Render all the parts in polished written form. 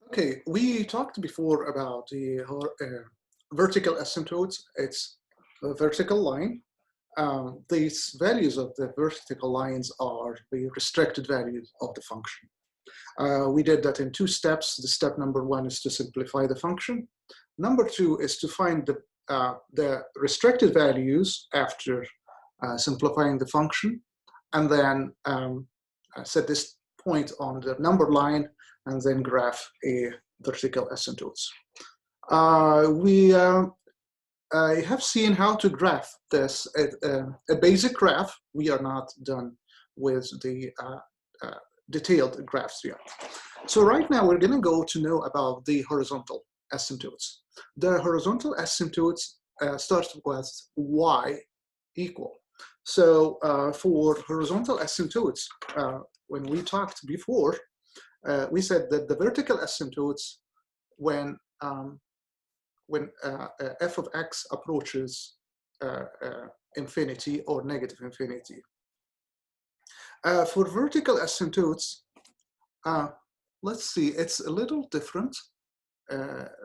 Okay, we talked before about the vertical asymptotes. It's a vertical line. These values of the vertical lines are the restricted values of the function. We did that in two steps. The step number one is to simplify the function. Number two is to find the restricted values after simplifying the function, and then set this point on the number line, and then graph a vertical asymptotes. I have seen how to graph this, a basic graph. We are not done with the detailed graphs yet. So right now we're going to go to know about the horizontal asymptotes. The horizontal asymptotes starts with y equal. So for horizontal asymptotes, when we talked before, we said that the vertical asymptotes, when f of x approaches infinity or negative infinity. For vertical asymptotes, let's see, it's a little different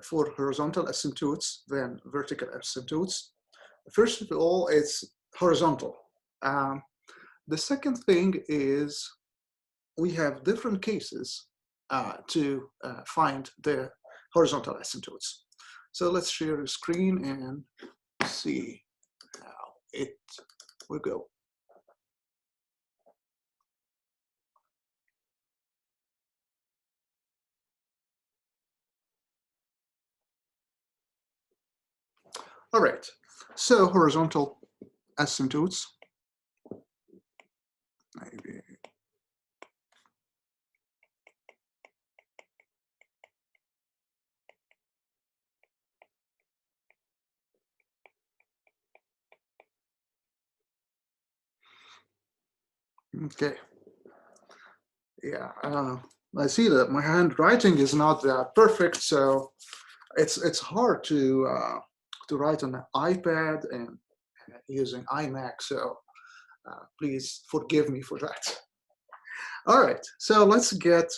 for horizontal asymptotes than vertical asymptotes. First of all, it's horizontal. The second thing is we have different cases to find the horizontal asymptotes. So let's share a screen and see how it will go. All right, so horizontal asymptotes. Maybe. Okay. Yeah, I see that my handwriting is not that perfect, so it's hard to write on an iPad and using iMac. So please forgive me for that. All right, so let's get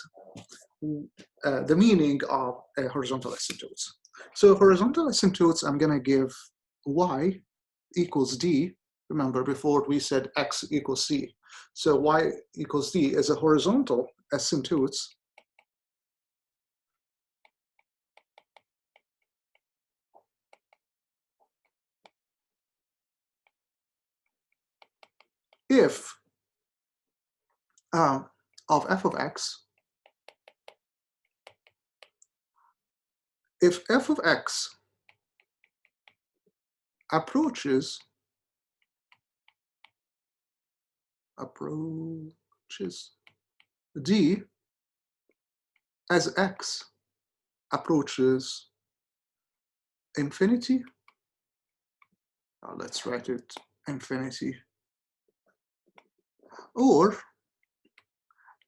the meaning of horizontal asymptotes. So horizontal asymptotes, I'm going to give y equals d. Remember, before we said x equals c. So y equals d is a horizontal asymptotes if of f of x, if f of x approaches d as x approaches infinity. Let's write it infinity. Or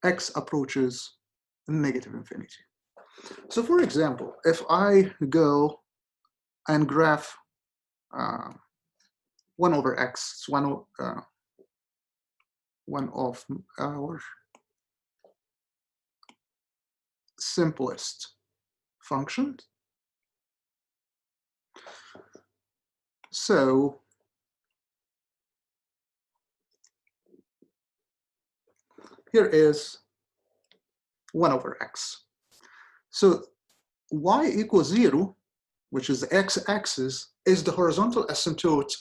x approaches negative infinity. So for example, if I go and graph 1 over x, it's one of our simplest functions. So here is 1 over x. So y equals 0, which is the x-axis, is the horizontal asymptote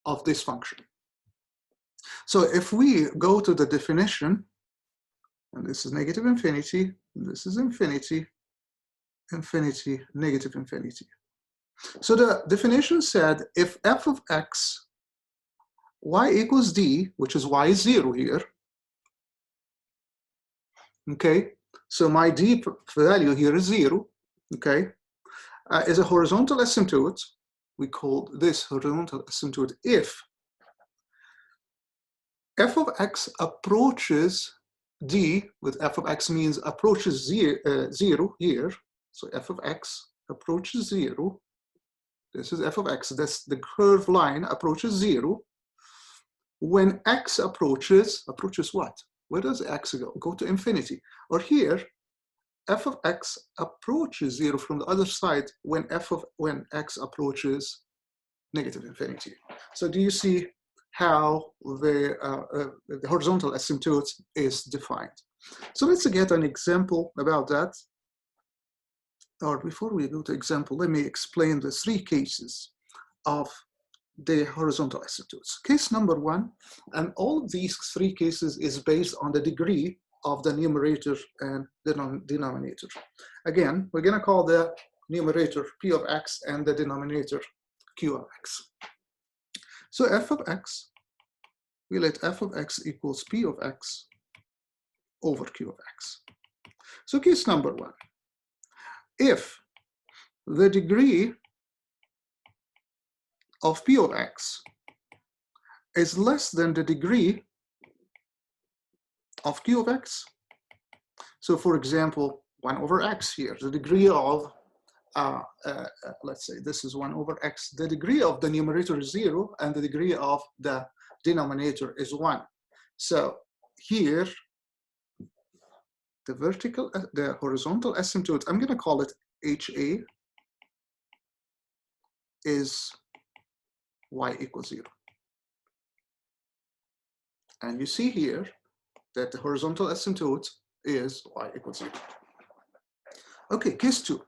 of this function. So if we go to the definition, and this is negative infinity, this is infinity, infinity, negative infinity. So the definition said if f of x, y equals d, which is y is 0 here, okay, so my d value here is 0, okay, is a horizontal asymptote. We call this horizontal asymptote if f of x approaches d, with f of x means approaches 0 here, so f of x approaches 0. This is f of x, that's the curved line approaches 0. When x approaches what? Where does x go? Go to infinity. Or here, f of x approaches 0 from the other side when x approaches negative infinity. So do you see how the horizontal asymptote is defined? So let's get an example about that. Or before we go to example, let me explain the three cases of the horizontal asymptotes. Case number one, and all of these three cases is based on the degree of the numerator and the denominator. Again, we're going to call the numerator p of x and the denominator q of x. So f of x, we let f of x equals p of x over q of x. So case number one, if the degree of p of x is less than the degree of q of x, so for example, 1 over x here, the degree of, let's say this is 1 over x, the degree of the numerator is 0 and the degree of the denominator is 1. So here, the horizontal asymptote, I'm going to call it HA, is y equals 0. And you see here that the horizontal asymptote is y equals 0. Okay, case 2.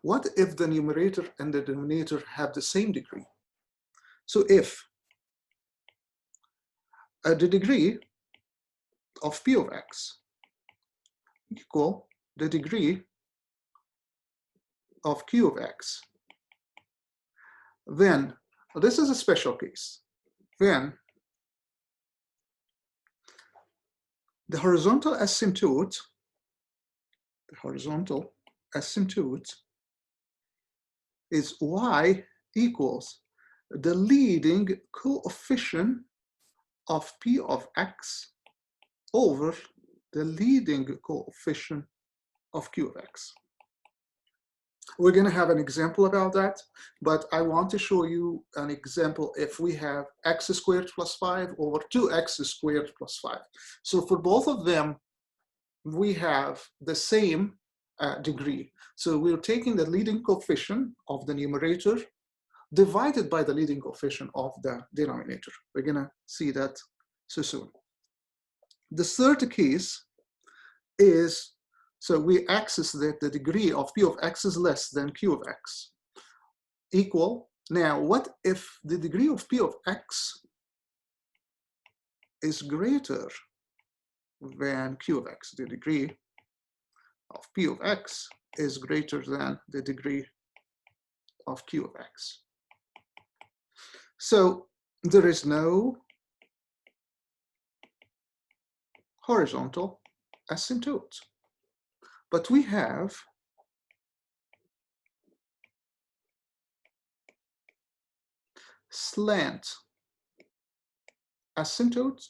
What if the numerator and the denominator have the same degree? So if the degree of p of x equal the degree of q of x, then this is a special case. Then the horizontal asymptote is y equals the leading coefficient of p of x over the leading coefficient of q of x. We're going to have an example about that, but I want to show you an example if we have x squared plus 5 over 2x squared plus 5. So for both of them, we have the same degree. So we're taking the leading coefficient of the numerator divided by the leading coefficient of the denominator. We're going to see that so soon. The third case is, so we access that the degree of p of x is less than q of x equal. Now, what if the degree of p of x is greater than q of x? The degree of p of x is greater than the degree of q of x. So there is no horizontal asymptote, but we have slant asymptote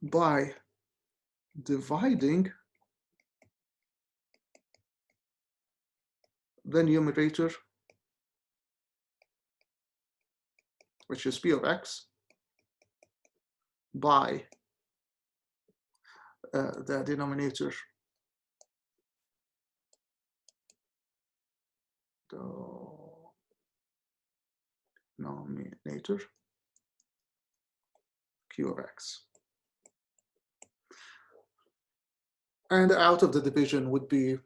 by dividing the numerator, which is p of x, by the denominator, q of x. And out of the division would be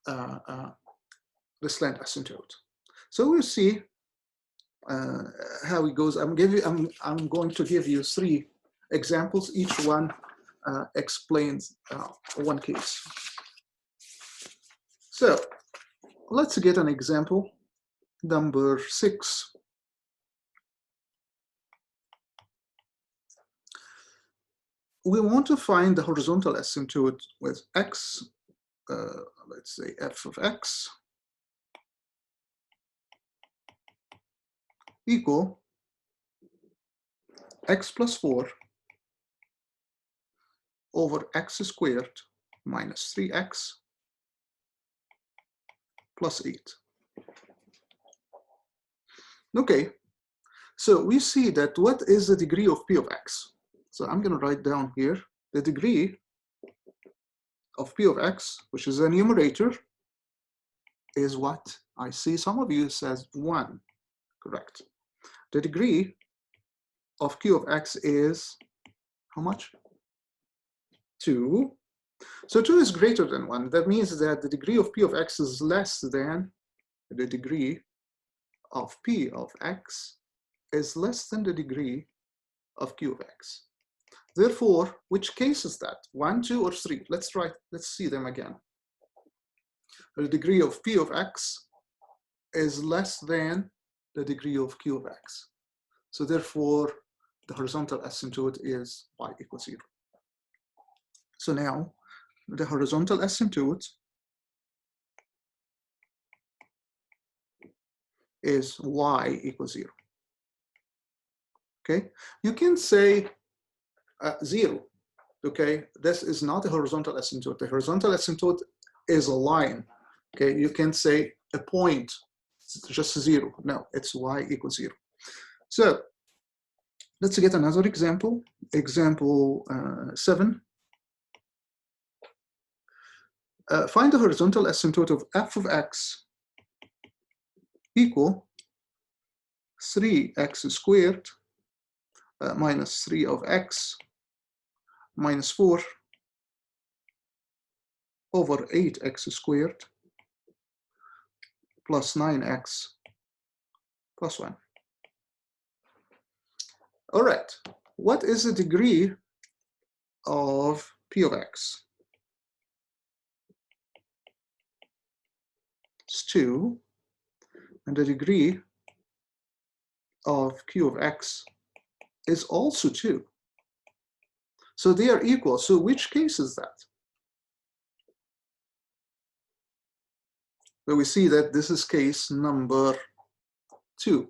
the slant asymptote. So we'll see how it goes. I'm going to give you 3 examples. Each one explains one case. So let's get an example, number 6. We want to find the horizontal asymptote with x, let's say f of x equal x plus 4 over x squared minus 3x plus 8. Okay, So we see that what is the degree of P of X? So I'm going to write down here the degree of P of X, which is a numerator, is what? I see some of you says 1. Correct. The degree of Q of X is how much? 2. So 2 is greater than 1. That means that the degree of P of X is less than the degree of P of X is less than the degree of Q of X. Therefore, which case is that? 1, 2, or 3? Let's see them again. The degree of P of X is less than the degree of Q of X. So therefore, the horizontal asymptote is y equals 0. So now, the horizontal asymptote is y equals 0. Okay, you can say 0. Okay, this is not a horizontal asymptote. The horizontal asymptote is a line. Okay, you can say a point, it's just 0. No, it's y equals 0. So let's get another example. Example 7. Find the horizontal asymptote of f of x equal 3x squared minus 3 of x minus 4 over 8x squared plus 9x plus 1. All right, what is the degree of P of X? It's 2, and the degree of Q of X is also 2. So they are equal. So which case is that? Well, we see that this is case number 2.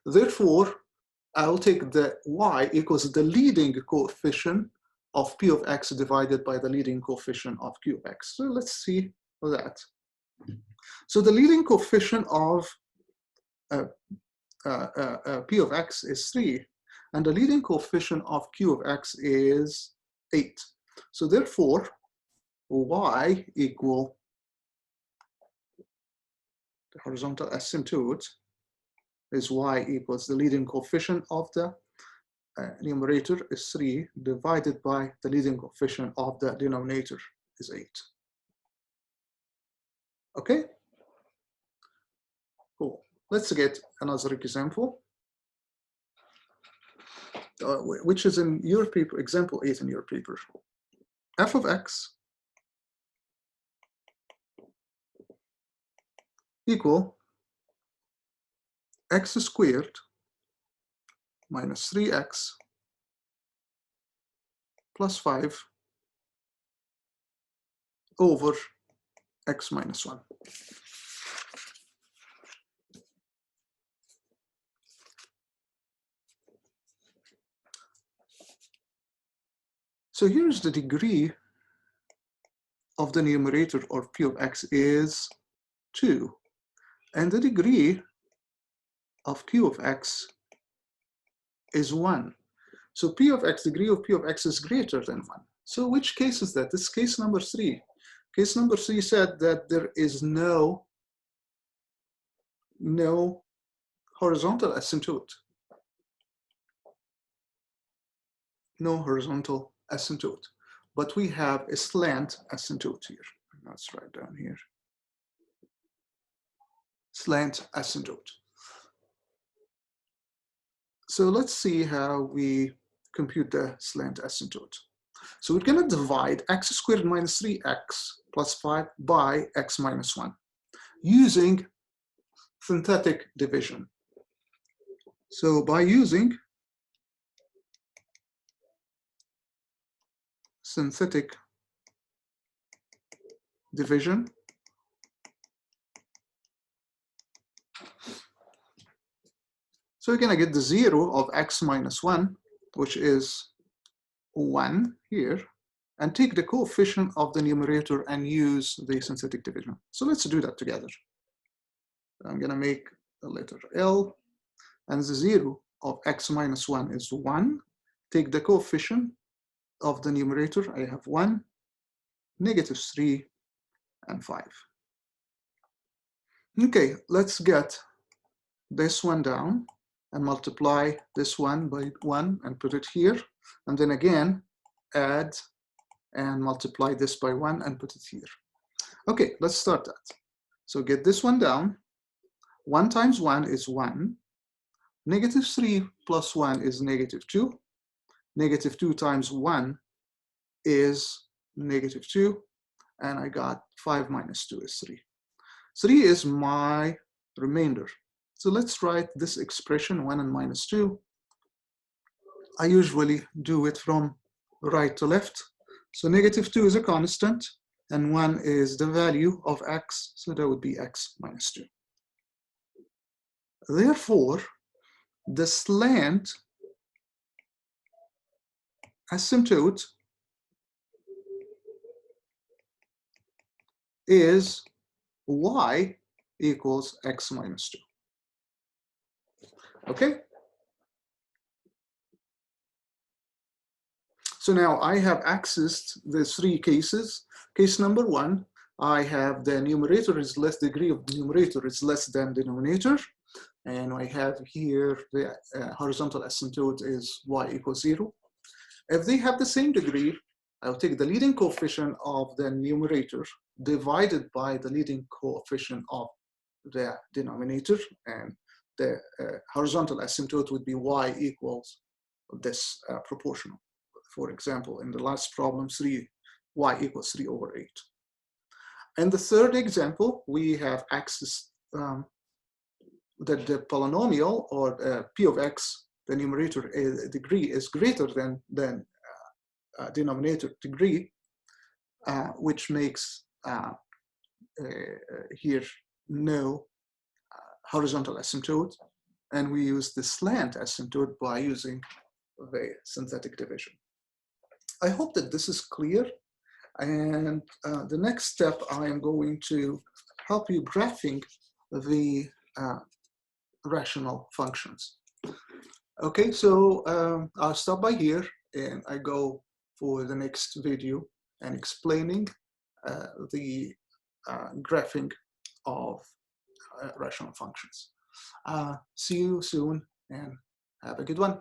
Therefore, I'll take the y equals the leading coefficient of P of X divided by the leading coefficient of Q of X. So let's see that. So the leading coefficient of P of X is 3, and the leading coefficient of Q of X is 8. So therefore, y equal the horizontal asymptote is y equals the leading coefficient of the numerator is 3 divided by the leading coefficient of the denominator is 8. Okay? Cool. Let's get another example, which is in your paper, example 8 in your paper. F of x equal x squared minus 3x plus 5 over x minus 1. So here's the degree of the numerator, or P of X, is 2. And the degree of Q of X is 1. So P of X, degree of P of X is greater than 1. So which case is that? This is case number 3. Case number 3 said that there is no horizontal asymptote. No horizontal asymptote. But we have a slant asymptote here. Let's write down here. Slant asymptote. So let's see how we compute the slant asymptote. So we're going to divide x squared minus 3x plus 5 by x minus 1 using synthetic division. So by using synthetic division, so we're going to get the 0 of x minus 1, which is 1 here, and take the coefficient of the numerator and use the synthetic division. So let's do that together. I'm going to make the letter L, and the 0 of x minus 1 is 1. Take the coefficient of the numerator. I have 1, negative 3, and 5. Okay, let's get this one down and multiply this one by 1 and put it here. And then again, add and multiply this by 1 and put it here. Okay, let's start that. So get this one down. 1 times 1 is 1. Negative 3 plus 1 is negative 2. Negative 2 times 1 is negative 2. And I got 5 minus 2 is 3. 3 is my remainder. So let's write this expression, 1 and minus 2. I usually do it from right to left. So negative 2 is a constant, and 1 is the value of x, so that would be x minus 2. Therefore, the slant asymptote is y equals x minus 2. Okay? So now I have accessed the 3 cases. Case number 1, I have the numerator is less, degree of the numerator is less than denominator. And I have here the horizontal asymptote is y equals 0. If they have the same degree, I'll take the leading coefficient of the numerator divided by the leading coefficient of the denominator, and the horizontal asymptote would be y equals this proportional. For example, in the last problem, y equals 3 over 8. And the third example, we have access that the polynomial, or p of x, the numerator degree is greater than denominator degree, which makes here no horizontal asymptote. And we use the slant asymptote by using the synthetic division. I hope that this is clear. And the next step, I am going to help you graphing the rational functions. Okay, so I'll stop by here and I go for the next video and explaining the graphing of rational functions. See you soon and have a good one.